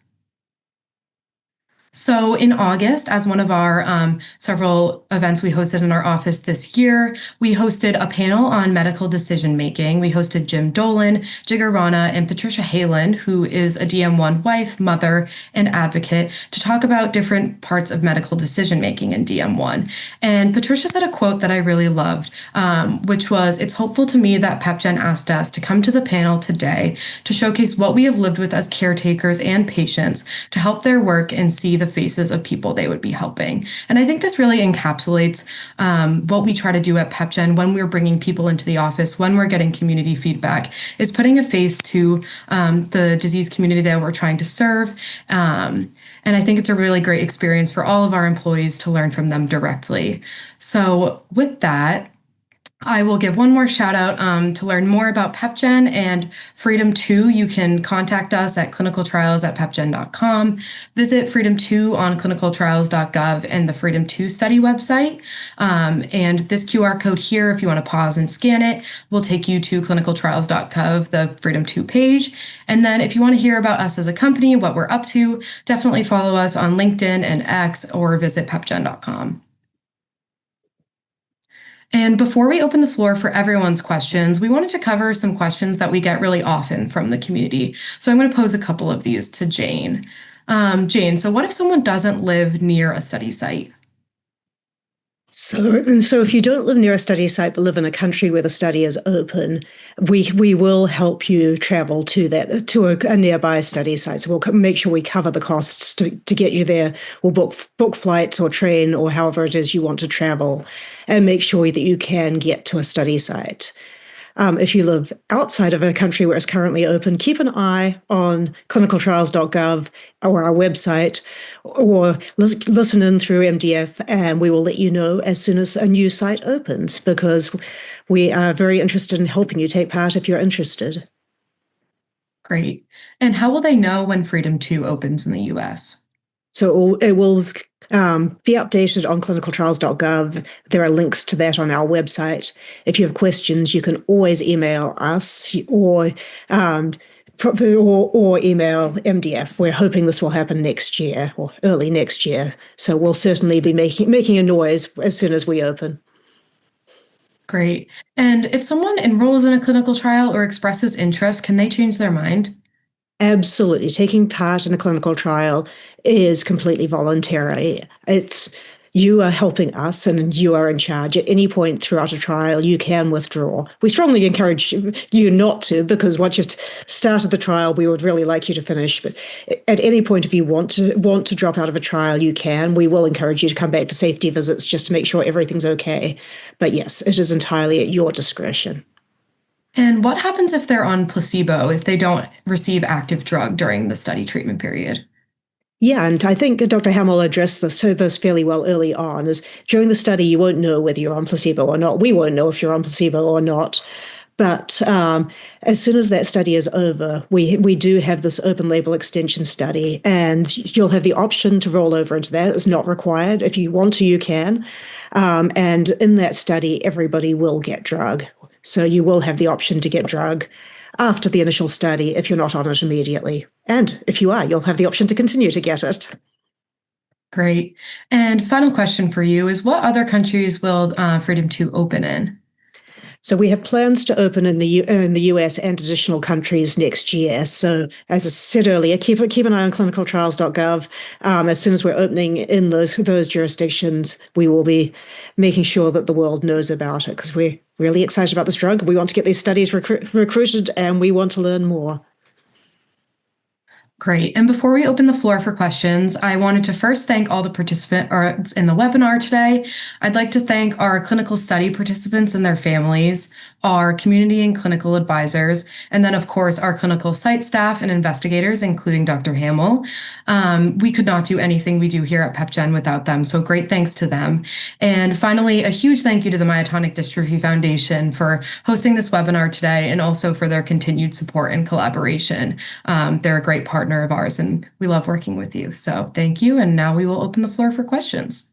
So in August, as one of our several events we hosted in our office this year, we hosted a panel on medical decision-making. We hosted Jim Dolan, Jigar Rana, and Patricia Halen, who is a DM1 wife, mother, and advocate, to talk about different parts of medical decision-making in DM1. And Patricia said a quote that I really loved, which was, "It's hopeful to me that PepGen asked us to come to the panel today to showcase what we have lived with as caretakers and patients to help their work and see the faces of people they would be helping." And I think this really encapsulates what we try to do at PepGen when we're bringing people into the office, when we're getting community feedback, is putting a face to the disease community that we're trying to serve. And I think it's a really great experience for all of our employees to learn from them directly. So with that, I will give one more shout out to learn more about PepGen and Freedom 2. You can contact us at clinicaltrials@pepgen.com. Visit Freedom 2 on clinicaltrials.gov and the Freedom 2 study website. And this QR code here, if you want to pause and scan it, will take you to clinicaltrials.gov, the Freedom 2 page. And then if you want to hear about us as a company, what we're up to, definitely follow us on LinkedIn and X or visit pepgen.com. And before we open the floor for everyone's questions, we wanted to cover some questions that we get really often from the community. So I'm going to pose a couple of these to Jane. Jane, so what if someone doesn't live near a study site? So if you don't live near a study site but live in a country where the study is open, we will help you travel to a nearby study site. So we'll make sure we cover the costs to get you there. We'll book flights or train or however it is you want to travel, and make sure that you can get to a study site. If you live outside of a country where it's currently open, keep an eye on clinicaltrials.gov or our website, or listen in through MDF, and we will let you know as soon as a new site opens, because we are very interested in helping you take part if you're interested. Great. And how will they know when Freedom 2 opens in the US? So it will be updated on clinicaltrials.gov. There are links to that on our website. If you have questions, you can always email us or email MDF. We're hoping this will happen next year or early next year. So we'll certainly be making a noise as soon as we open. Great. And if someone enrolls in a clinical trial or expresses interest, can they change their mind? Absolutely. Taking part in a clinical trial is completely voluntary. You are helping us and you are in charge. At any point throughout a trial, you can withdraw. We strongly encourage you not to, because once you've started the trial, we would really like you to finish. But at any point, if you want to drop out of a trial, you can. We will encourage you to come back for safety visits just to make sure everything's okay. But yes, it is entirely at your discretion. And what happens if they're on placebo, if they don't receive active drug during the study treatment period? Yeah, and I think Dr. Hamel addressed this fairly well early on, is during the study, you won't know whether you're on placebo or not. We won't know if you're on placebo or not. But as soon as that study is over, we do have this open label extension study, and you'll have the option to roll over into that. It's not required. If you want to, you can. And in that study, everybody will get drug. So you will have the option to get drug after the initial study if you're not on it immediately. And if you are, you'll have the option to continue to get it. Great. And final question for you is, what other countries will Freedom 2 open in? So we have plans to open in the US and additional countries next year. So as I said earlier, keep an eye on clinicaltrials.gov. As soon as we're opening in those jurisdictions, we will be making sure that the world knows about it, because we're really excited about this drug. We want to get these studies recruited, and we want to learn more. Great. And before we open the floor for questions, I wanted to first thank all the participants in the webinar today. I'd like to thank our clinical study participants and their families, our community and clinical advisors, and then, of course, our clinical site staff and investigators, including Dr. Hamel. We could not do anything we do here at PepGen without them, so great thanks to them. And finally, a huge thank you to the Myotonic Dystrophy Foundation for hosting this webinar today, and also for their continued support and collaboration. They're a great partner of ours, and we love working with you. So thank you. And now we will open the floor for questions.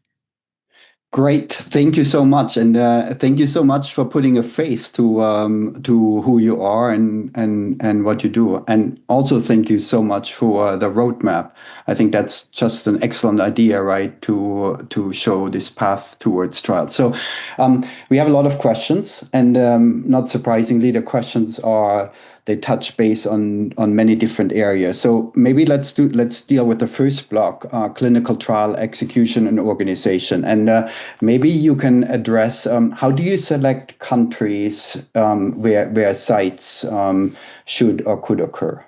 Great, thank you so much, and thank you so much for putting a face to who you are and what you do, and also thank you so much for the roadmap. I think that's just an excellent idea, right? To show this path towards trial. So we have a lot of questions, and not surprisingly, the questions they touch base on many different areas. So maybe let's deal with the first block, clinical trial execution and organization. And maybe you can address how do you select countries where sites should or could occur?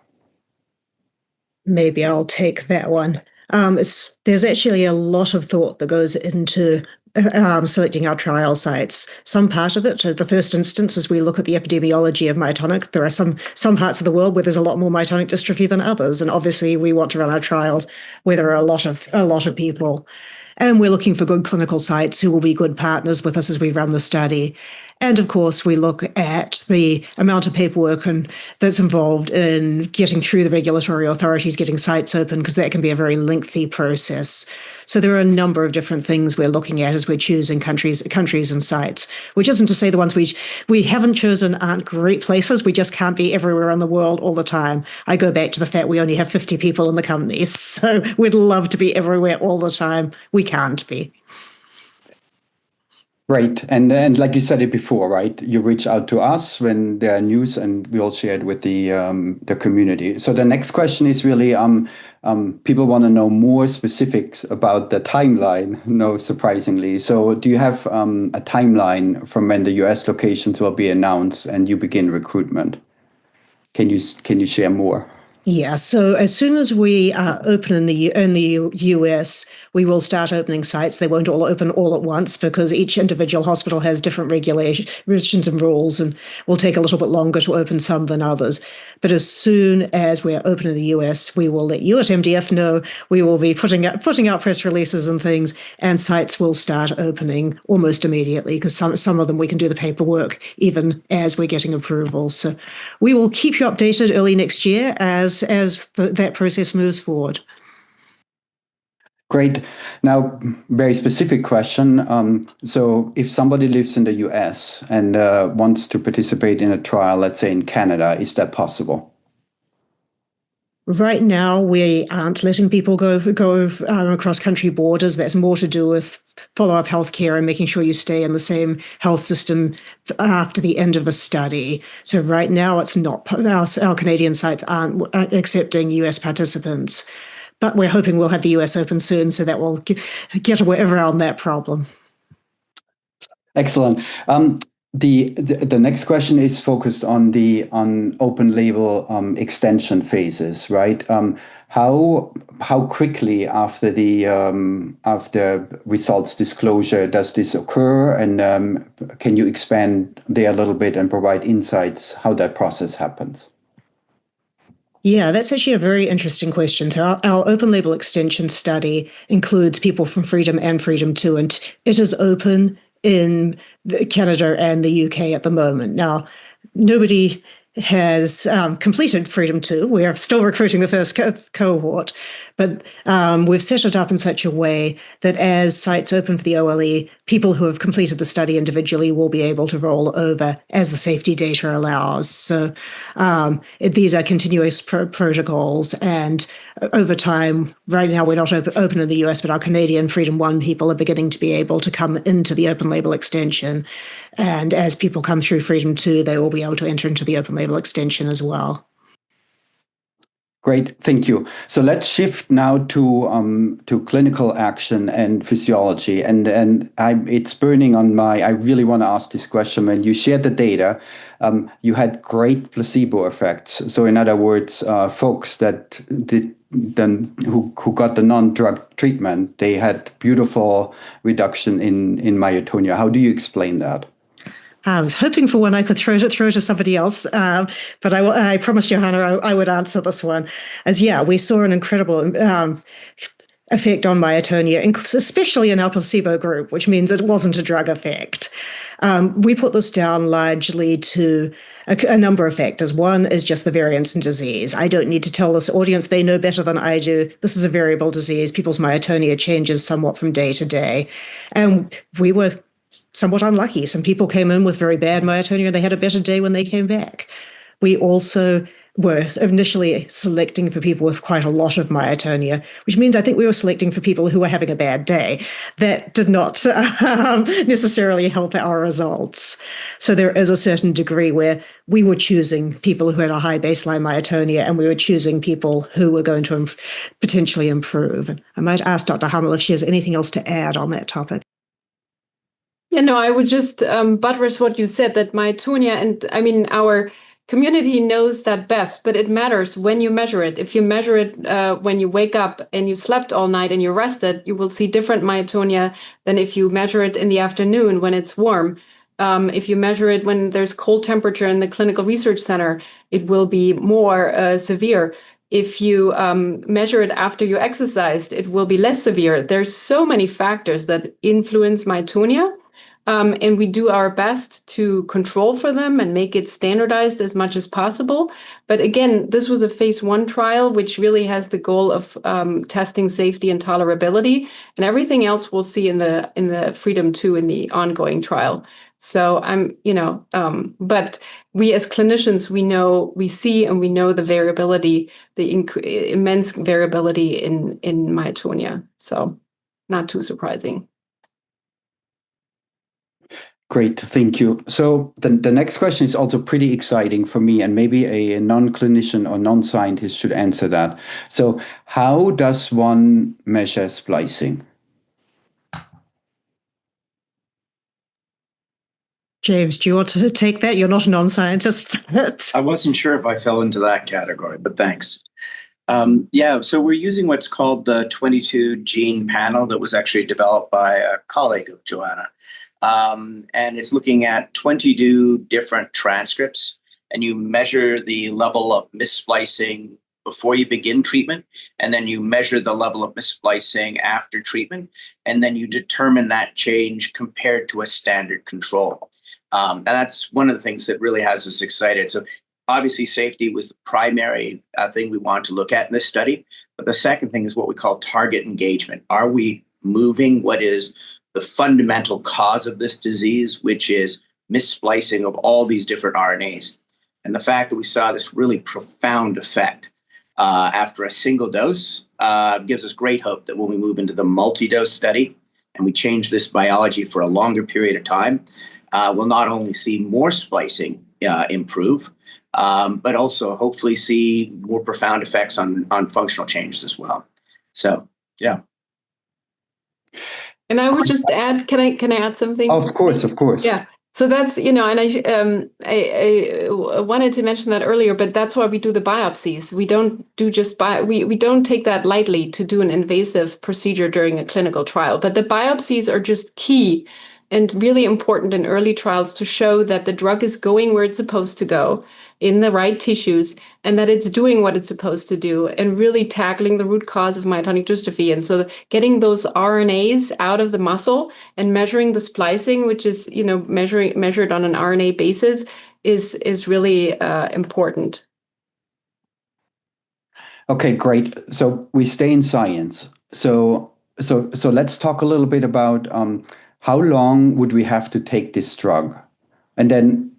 Maybe I'll take that one. There's actually a lot of thought that goes into selecting our trial sites. Some part of it, the first instance, as we look at the epidemiology of myotonic, there are some parts of the world where there's a lot more myotonic dystrophy than others, and obviously we want to run our trials where there are a lot of people. And we're looking for good clinical sites who will be good partners with us as we run the study. And of course, we look at the amount of paperwork that's involved in getting through the regulatory authorities, getting sites open, because that can be a very lengthy process. So there are a number of different things we're looking at as we're choosing countries and sites, which isn't to say the ones we haven't chosen aren't great places. We just can't be everywhere in the world all the time. I go back to the fact we only have 50 people in the company, so we'd love to be everywhere all the time. We can't be. Right. And like you said it before, right? You reach out to us when there are news, and we all share it with the community. So the next question is really, people want to know more specifics about the timeline, no surprisingly. So do you have a timeline from when the US locations will be announced and you begin recruitment? Can you share more? Yeah, so as soon as we open in the US, we will start opening sites. They won't all open all at once because each individual hospital has different regulations and rules, and will take a little bit longer to open some than others. But as soon as we're open in the US, we will let you at MDF know. We will be putting out press releases and things, and sites will start opening almost immediately, because some of them we can do the paperwork even as we're getting approval. So we will keep you updated early next year as that process moves forward. Great. Now, very specific question. So if somebody lives in the US and wants to participate in a trial, let's say in Canada, is that possible? Right now, we aren't letting people go across country borders. That's more to do with follow-up healthcare and making sure you stay in the same health system after the end of a study. So right now, it's not. Our Canadian sites aren't accepting US participants, but we're hoping we'll have the US open soon, so that will get around that problem. Excellent. The next question is focused on open label extension phases, right? how quickly after the after results disclosure does this occur, and can you expand there a little bit and provide insights how that process happens? Yeah, that's actually a very interesting question. So our open label extension study includes people from Freedom and Freedom 2, and it is open in Canada and the UK at the moment. Now, nobody has completed Freedom 2. We are still recruiting the first cohort, but we've set it up in such a way that as sites open for the OLE, people who have completed the study individually will be able to roll over as the safety data allows. So these are continuous protocols, and over time, right now we're not open in the US, but our Canadian Freedom 1 people are beginning to be able to come into the open label extension. And as people come through Freedom 2, they will be able to enter into the open label extension as well. Great, thank you. So let's shift now to clinical action and physiology. And it's burning on my. I really want to ask this question. When you shared the data, you had great placebo effects. So in other words, folks that who got the non-drug treatment, they had beautiful reduction in myotonia. How do you explain that? I was hoping for one I could throw to somebody else, but I promised Johanna I would answer this one. As we saw an incredible effect on myotonia, especially in our placebo group, which means it wasn't a drug effect. We put this down largely to a number of factors. One is just the variance in disease. I don't need to tell this audience, they know better than I do. This is a variable disease. People's myotonia changes somewhat from day to day. And we were somewhat unlucky. Some people came in with very bad myotonia and they had a better day when they came back. We also were initially selecting for people with quite a lot of myotonia, which means I think we were selecting for people who were having a bad day. That did not necessarily help our results. So there is a certain degree where we were choosing people who had a high baseline myotonia, and we were choosing people who were going to potentially improve. And I might ask Dr. Hamel if she has anything else to add on that topic. Yeah, no, I would just buttress what you said, that myotonia, and I mean, our community knows that best, but it matters when you measure it. If you measure it when you wake up and you slept all night and you're rested, you will see different myotonia than if you measure it in the afternoon when it's warm. If you measure it when there's cold temperature in the clinical research center, it will be more severe. If you measure it after you exercised, it will be less severe. There's so many factors that influence myotonia. And we do our best to control for them and make it standardized as much as possible. But again, this was a phase 1 trial, which really has the goal of testing safety and tolerability, and everything else we'll see in the Freedom 2 in the ongoing trial. So but we as clinicians, we see and we know the variability, the immense variability in myotonia. So not too surprising. Great, thank you. So the next question is also pretty exciting for me, and maybe a non-clinician or non-scientist should answer that. So how does one measure splicing? James, do you want to take that? You're not a non-scientist. I wasn't sure if I fell into that category, but thanks. So we're using what's called the 22 gene panel that was actually developed by a colleague of Johanna. And it's looking at 22 different transcripts, and you measure the level of missplicing before you begin treatment, and then you measure the level of missplicing after treatment, and then you determine that change compared to a standard control. And that's one of the things that really has us excited. So obviously safety was the primary thing we wanted to look at in this study, but the second thing is what we call target engagement. Are we moving what is the fundamental cause of this disease, which is missplicing of all these different RNAs? And the fact that we saw this really profound effect after a single dose gives us great hope that when we move into the multi-dose study and we change this biology for a longer period of time, we'll not only see more splicing improve, but also hopefully see more profound effects on functional changes as well. So, yeah. And I would just add, can I add something? Of course. Yeah. So that's, and I wanted to mention that earlier, but that's why we do the biopsies. We don't do we don't take that lightly to do an invasive procedure during a clinical trial. But the biopsies are just key and really important in early trials to show that the drug is going where it's supposed to go in the right tissues and that it's doing what it's supposed to do and really tackling the root cause of myotonic dystrophy. And so getting those RNAs out of the muscle and measuring the splicing, which is, measured on an RNA basis, is really important. Okay, great. So we stay in science. So let's talk a little bit about how long would we have to take this drug? And then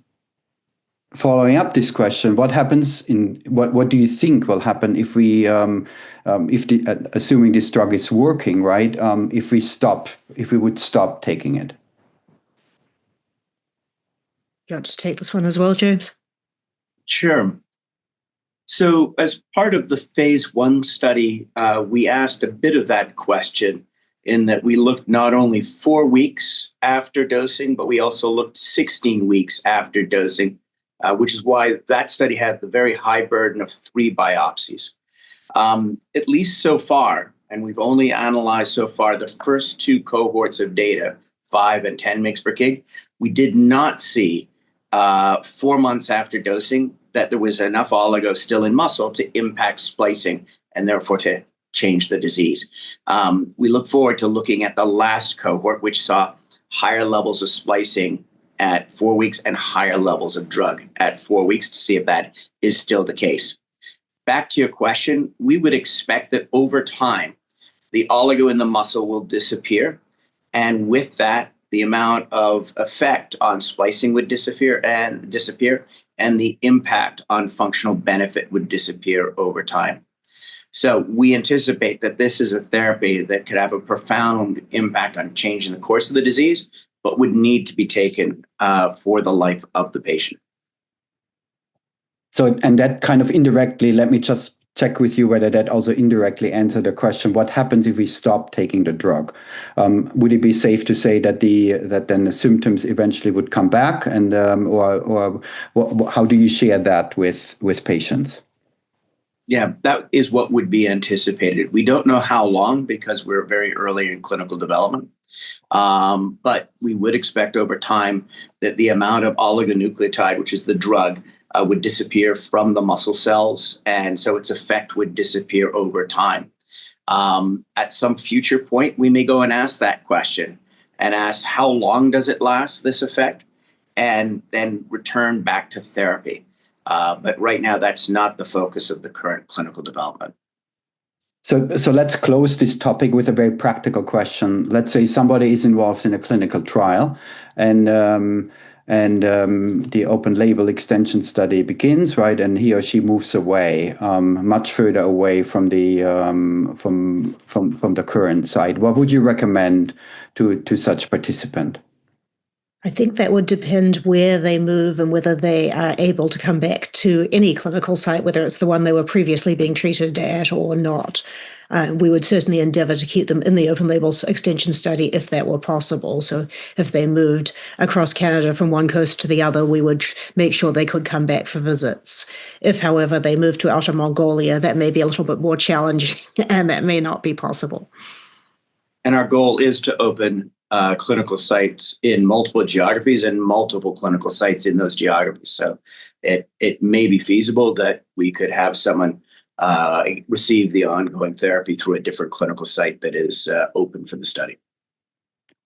following up this question, what happens what do you think will happen if we assuming this drug is working, right? If we would stop taking it? You want to take this one as well, James? Sure. So as part of the phase 1 study, we asked a bit of that question in that we looked not only 4 weeks after dosing, but we also looked 16 weeks after dosing, which is why that study had the very high burden of 3 biopsies. At least so far, and we've only analyzed so far the first 2 cohorts of data, 5 and 10 mg per kg, we did not see 4 months after dosing that there was enough oligo still in muscle to impact splicing and therefore to change the disease. We look forward to looking at the last cohort, which saw higher levels of splicing at 4 weeks and higher levels of drug at 4 weeks to see if that is still the case. Back to your question, we would expect that over time, the oligo in the muscle will disappear. And with that, the amount of effect on splicing would disappear, and the impact on functional benefit would disappear over time. So we anticipate that this is a therapy that could have a profound impact on changing the course of the disease, but would need to be taken for the life of the patient. So, and that kind of indirectly, let me just check with you whether that also indirectly answered the question, what happens if we stop taking the drug? Would it be safe to say that then the symptoms eventually would come back, and or how do you share that with patients? Yeah, that is what would be anticipated. We don't know how long because we're very early in clinical development. But we would expect over time that the amount of oligonucleotide, which is the drug, would disappear from the muscle cells. And so its effect would disappear over time. At some future point, we may go and ask that question and ask, how long does it last, this effect? And then return back to therapy. But right now, that's not the focus of the current clinical development. So let's close this topic with a very practical question. Let's say somebody is involved in a clinical trial, and the open label extension study begins, right? And he or she moves away, much further away from the from the current site. What would you recommend to such participant? I think that would depend where they move and whether they are able to come back to any clinical site, whether it's the one they were previously being treated at or not. We would certainly endeavour to keep them in the open label extension study if that were possible. So if they moved across Canada from one coast to the other, we would make sure they could come back for visits. If, however, they move to Outer Mongolia, that may be a little bit more challenging and that may not be possible. And our goal is to open clinical sites in multiple geographies and multiple clinical sites in those geographies. So it may be feasible that we could have someone receive the ongoing therapy through a different clinical site that is open for the study.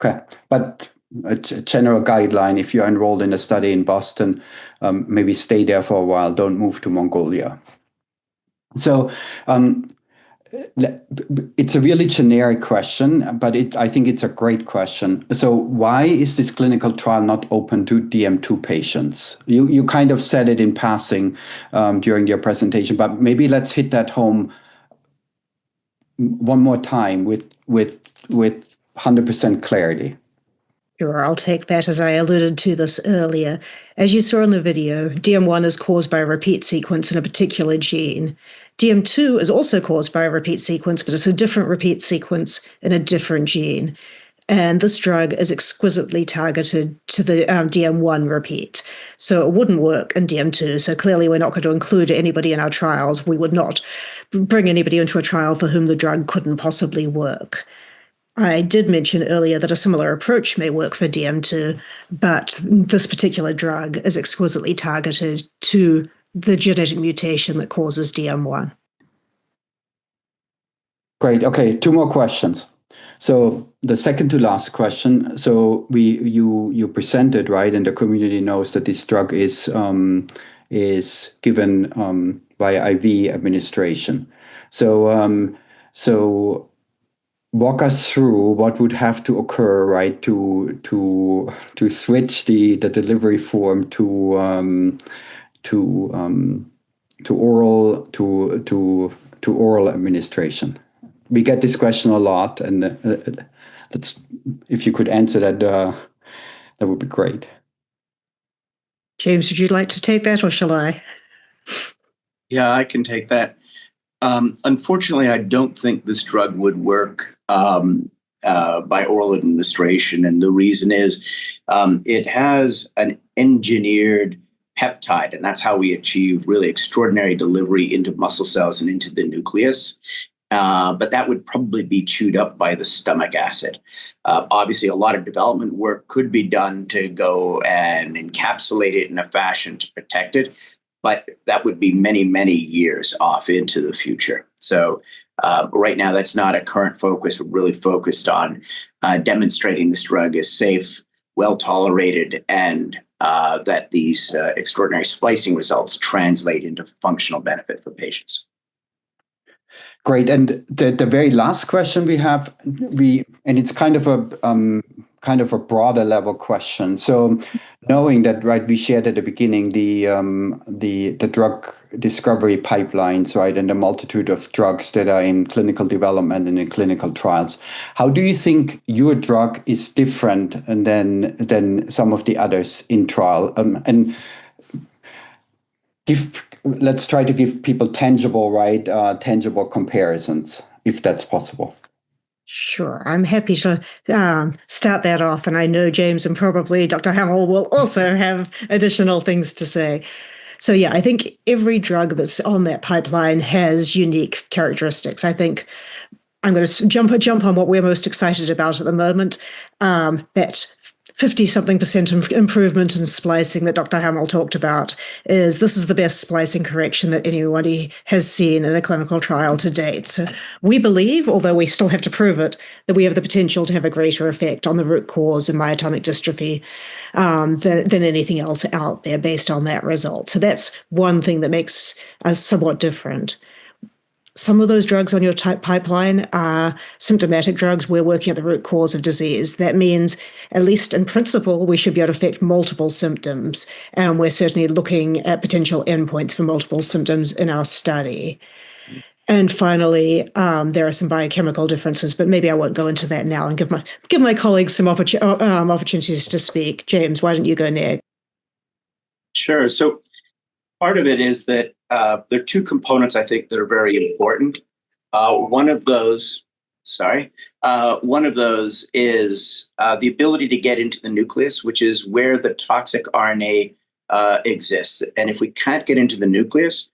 Okay, but a general guideline, if you're enrolled in a study in Boston, maybe stay there for a while, don't move to Mongolia. So it's a really generic question, but I think it's a great question. So why is this clinical trial not open to DM2 patients? You kind of said it in passing during your presentation, but maybe let's hit that home one more time with 100% clarity. Sure, I'll take that as I alluded to this earlier. As you saw in the video, DM1 is caused by a repeat sequence in a particular gene. DM2 is also caused by a repeat sequence, but it's a different repeat sequence in a different gene. And this drug is exquisitely targeted to the DM1 repeat. So it wouldn't work in DM2. So clearly we're not going to include anybody in our trials. We would not bring anybody into a trial for whom the drug couldn't possibly work. I did mention earlier that a similar approach may work for DM2, but this particular drug is exquisitely targeted to the genetic mutation that causes DM1. Great. Okay, 2 more questions. So the second to last question. So you presented, right, and the community knows that this drug is given by IV administration. So walk us through what would have to occur, right, to switch the delivery form to oral administration. We get this question a lot, and that's, if you could answer that, that would be great. James, would you like to take that, or shall I? Yeah, I can take that. Unfortunately, I don't think this drug would work by oral administration, and the reason is it has an engineered peptide, and that's how we achieve really extraordinary delivery into muscle cells and into the nucleus. But that would probably be chewed up by the stomach acid. Obviously, a lot of development work could be done to go and encapsulate it in a fashion to protect it, but that would be many, many years off into the future. So right now, that's not a current focus. We're really focused on demonstrating this drug is safe, well-tolerated, and that these extraordinary splicing results translate into functional benefit for patients. Great. And the very last question we have, and it's kind of a broader level question. So, knowing that, right, we shared at the beginning the drug discovery pipelines, right, and the multitude of drugs that are in clinical development and in clinical trials. How do you think your drug is different than some of the others in trial? And let's try to give people tangible comparisons, if that's possible. Sure, I'm happy to start that off, and I know James and probably Dr. Hamel will also have additional things to say. So yeah, I think every drug that's on that pipeline has unique characteristics. I think I'm going to jump on what we're most excited about at the moment, that 50-something% improvement in splicing that Dr. Hamel talked about. This is the best splicing correction that anybody has seen in a clinical trial to date. So we believe, although we still have to prove it, that we have the potential to have a greater effect on the root cause of myotonic dystrophy than anything else out there based on that result. So that's one thing that makes us somewhat different. Some of those drugs on your pipeline are symptomatic drugs. We're working at the root cause of disease. That means, at least in principle, we should be able to affect multiple symptoms. And we're certainly looking at potential endpoints for multiple symptoms in our study. And finally, there are some biochemical differences, but maybe I won't go into that now and give my colleagues some opportunities to speak. James, why don't you go next? Sure. So part of it is that there are 2 components I think that are very important. One of those is the ability to get into the nucleus, which is where the toxic RNA exists. And if we can't get into the nucleus,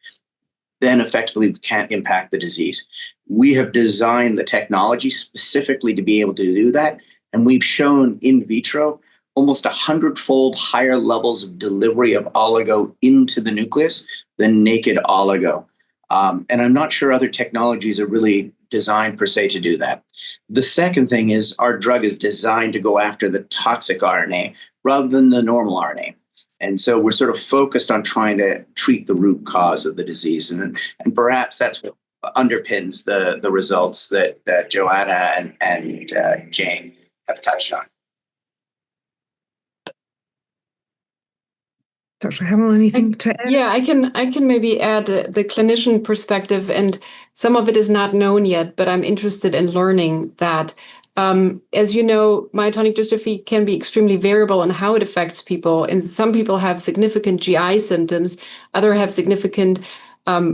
then effectively we can't impact the disease. We have designed the technology specifically to be able to do that. And we've shown in vitro almost 100-fold higher levels of delivery of oligo into the nucleus than naked oligo. And I'm not sure other technologies are really designed per se to do that. The second thing is our drug is designed to go after the toxic RNA rather than the normal RNA. And so we're sort of focused on trying to treat the root cause of the disease. And perhaps that's what underpins the results that Johanna and Jane have touched on. Dr. Hamel, anything to add? Yeah, I can maybe add the clinician perspective, and some of it is not known yet, but I'm interested in learning that. As you know, myotonic dystrophy can be extremely variable in how it affects people, and some people have significant GI symptoms, others have significant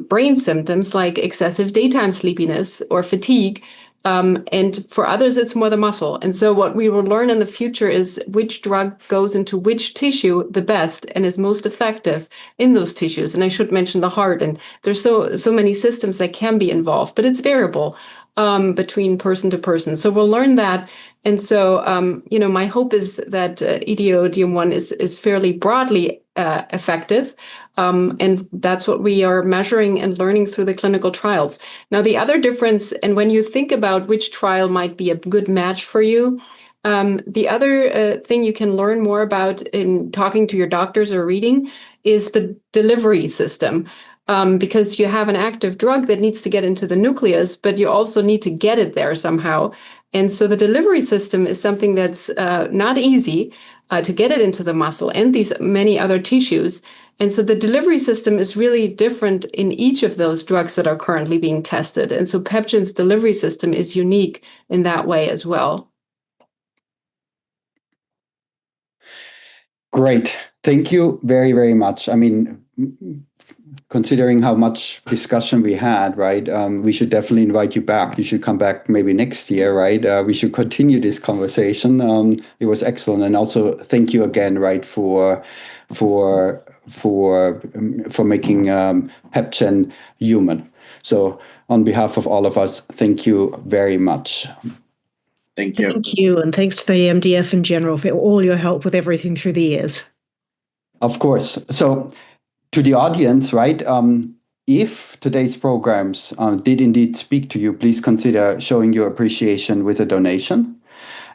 brain symptoms like excessive daytime sleepiness or fatigue. And for others, it's more the muscle. And so what we will learn in the future is which drug goes into which tissue the best and is most effective in those tissues. And I should mention the heart. And there's so many systems that can be involved, but it's variable between person to person. So we'll learn that. And so, my hope is that EDO DM1 is fairly broadly effective. And that's what we are measuring and learning through the clinical trials. Now, the other difference, and when you think about which trial might be a good match for you, the other thing you can learn more about in talking to your doctors or reading is the delivery system. Because you have an active drug that needs to get into the nucleus, but you also need to get it there somehow. And so the delivery system is something that's not easy to get it into the muscle and these many other tissues. And so the delivery system is really different in each of those drugs that are currently being tested. And so PepGen's delivery system is unique in that way as well. Great. Thank you very, very much. I mean, considering how much discussion we had, right, we should definitely invite you back. You should come back maybe next year, right? We should continue this conversation. It was excellent. And also thank you again, right, for making PepGen human. So on behalf of all of us, thank you very much. Thank you. Thank you. And thanks to the MDF in general for all your help with everything through the years. Of course. So to the audience, right, if today's programs did indeed speak to you, please consider showing your appreciation with a donation.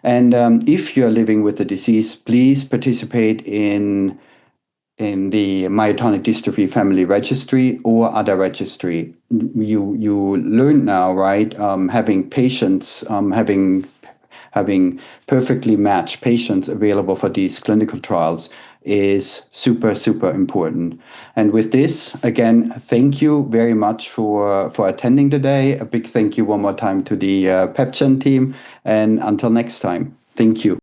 And if you're living with the disease, please participate in the Myotonic Dystrophy Family Registry or other registry. You learn now, right, having patients, having perfectly matched patients available for these clinical trials is super, super important. And with this, again, thank you very much for attending today. A big thank you one more time to the PepGen team. And until next time, thank you.